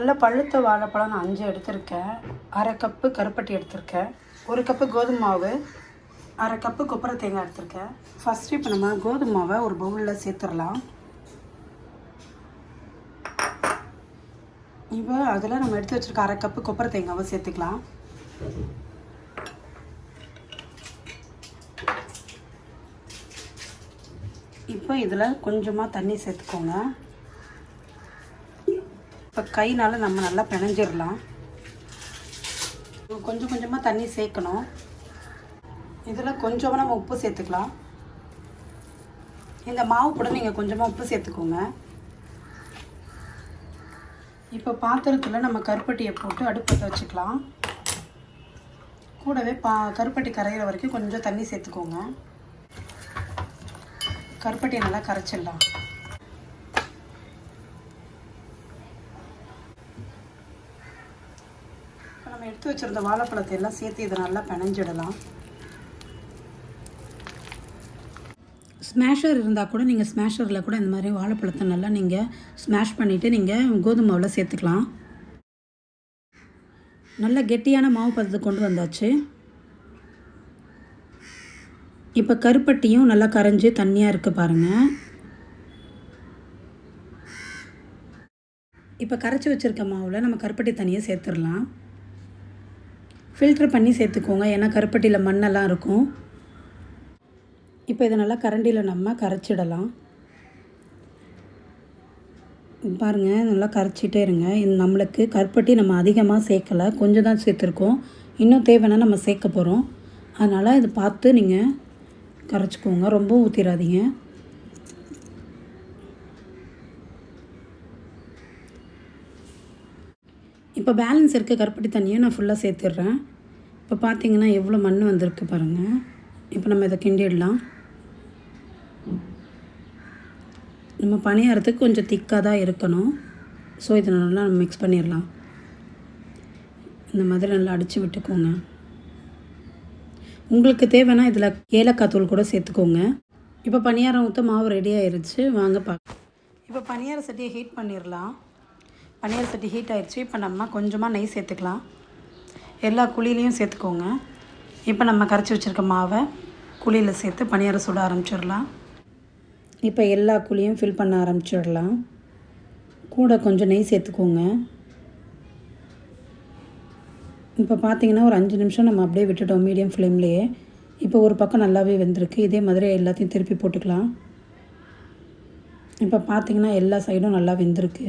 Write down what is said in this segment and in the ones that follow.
நல்ல பழுத்த வாழைப்பழம் நான் 5 எடுத்திருக்கேன். 1/2 கப்பு கருப்பட்டி எடுத்திருக்கேன். 1 கப்பு கோதுமை மாவு, 1/2 கப்பு கொப்பரை தேங்காய் எடுத்திருக்கேன். ஃபஸ்ட்டு இப்போ நம்ம கோதுமை மாவை ஒரு பவுலில் சேர்த்துடலாம். இப்போ அதில் நம்ம எடுத்து வச்சுருக்க 1/2 கப்பு கொப்பரை தேங்காவை சேர்த்துக்கலாம். இப்போ இதில் கொஞ்சமாக தண்ணி சேர்த்துக்கோங்க. இப்போ கைனால் நம்ம நல்லா பிணைஞ்சிடலாம். கொஞ்சம் கொஞ்சமாக தண்ணி சேர்க்கணும். இதில் கொஞ்சமாக நம்ம உப்பு சேர்த்துக்கலாம். இந்த மாவு கூட நீங்கள் கொஞ்சமாக உப்பு சேர்த்துக்கோங்க. இப்போ பாத்திரத்தில் நம்ம கருப்பட்டியை போட்டு அடுப்பத்தை வச்சுக்கலாம். கூடவே கருப்பட்டி கரையிற வரைக்கும் கொஞ்சம் தண்ணி சேர்த்துக்கோங்க. கருப்பட்டியை நல்லா கரைச்சிடலாம். நம்ம எடுத்து வச்சுருந்த வாழைப்பழத்தை எல்லாம் சேர்த்து இதை நல்லா பிணைஞ்சிடலாம். ஸ்மேஷர் இருந்தால் கூட நீங்கள் ஸ்மேஷரில் கூட இந்த மாதிரி வாழைப்பழத்தை நல்லா நீங்கள் ஸ்மேஷ் பண்ணிவிட்டு நீங்கள் கோதுமை மாவில் சேர்த்துக்கலாம். நல்ல கெட்டியான மாவு பதத்தை கொண்டு வந்தாச்சு. இப்போ கருப்பட்டியும் நல்லா கரைஞ்சி தண்ணியாக இருக்குது பாருங்கள். இப்போ கரைச்சி வச்சுருக்க மாவில் நம்ம கருப்பட்டி தண்ணியை சேர்த்துடலாம். ஃபில்ட்ரு பண்ணி சேர்த்துக்கோங்க, ஏன்னா கருப்பட்டியில் மண்ணெல்லாம் இருக்கும். இப்போ இதை நல்லா கரண்டியில் நம்ம கரைச்சிடலாம். பாருங்கள், நல்லா கரைச்சிட்டே இருங்க. நம்மளுக்கு கருப்பட்டி நம்ம அதிகமாக சேர்க்கலை, கொஞ்சம் தான் சேர்த்துருக்கோம். இன்னும் தேவைன்னா நம்ம சேர்க்க போகிறோம். அதனால் இது பார்த்து நீங்கள் கரைச்சிக்கோங்க, ரொம்ப ஊற்றிடாதீங்க. இப்போ பேலன்ஸ் இருக்க கருப்பட்டி தண்ணியை நான் ஃபுல்லாக சேர்த்துடுறேன். இப்போ பார்த்தீங்கன்னா எவ்வளோ மண் வந்திருக்கு பாருங்கள். இப்போ நம்ம இதை கிண்டிடலாம். நம்ம பணியாரத்துக்கு கொஞ்சம் திக்காக தான் இருக்கணும். ஸோ இதை நல்லா நம்ம மிக்ஸ் பண்ணிடலாம். இந்த மாதிரி நல்லா அடித்து விட்டுக்கோங்க. உங்களுக்கு தேவைன்னா இதில் ஏலக்காய் தூள் கூட சேர்த்துக்கோங்க. இப்போ பணியாரம் ஊற்ற மாவு ரெடி ஆயிடுச்சு. வாங்க பார்க்க. இப்போ பணியார சட்டியை ஹீட் பண்ணிடலாம். பனியார சட்டி ஹீட் ஆகிடுச்சு. இப்போ நம்ம கொஞ்சமாக நெய் சேர்த்துக்கலாம். எல்லா குழியிலையும் சேர்த்துக்கோங்க. இப்போ நம்ம கரைச்சி வச்சுருக்க மாவை குழியில் சேர்த்து பனியாரம் சுட ஆரம்பிச்சிடலாம். இப்போ எல்லா குழியும் ஃபில் பண்ண ஆரம்பிச்சிடலாம். கூட கொஞ்சம் நெய் சேர்த்துக்கோங்க. இப்போ பார்த்திங்கன்னா ஒரு 5 நிமிஷம் நம்ம அப்படியே விட்டுட்டோம் மீடியம் ஃப்ளேம்லேயே. இப்போ ஒரு பக்கம் நல்லாவே வெந்திருக்கு. இதே மாதிரி எல்லாத்தையும் திருப்பி போட்டுக்கலாம். இப்போ பார்த்திங்கன்னா எல்லா சைடும் நல்லா வெந்திருக்கு.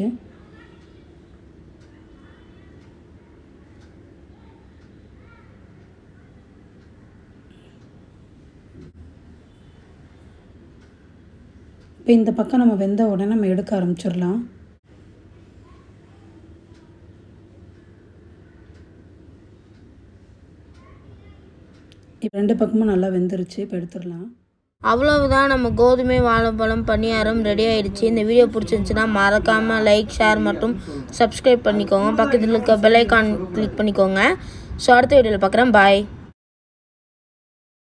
இப்போ இந்த பக்கம் நம்ம வெந்த உடனே நம்ம எடுக்க ஆரம்பிச்சிடலாம். இப்போ 2 பக்கமும் நல்லா வெந்துருச்சு. இப்போ எடுத்துடலாம். அவ்வளவுதான், நம்ம கோதுமை வாழைப்பழம் பணியாரம் ரெடி ஆகிடுச்சு. இந்த வீடியோ பிடிச்சிருந்துச்சுன்னா மறக்காமல் லைக், ஷேர் மற்றும் சப்ஸ்கிரைப் பண்ணிக்கோங்க. பக்கத்தில் இருக்க பெல் ஐக்கான் கிளிக் பண்ணிக்கோங்க. ஸோ அடுத்த வீடியோவில் பார்க்குறேன். பாய்.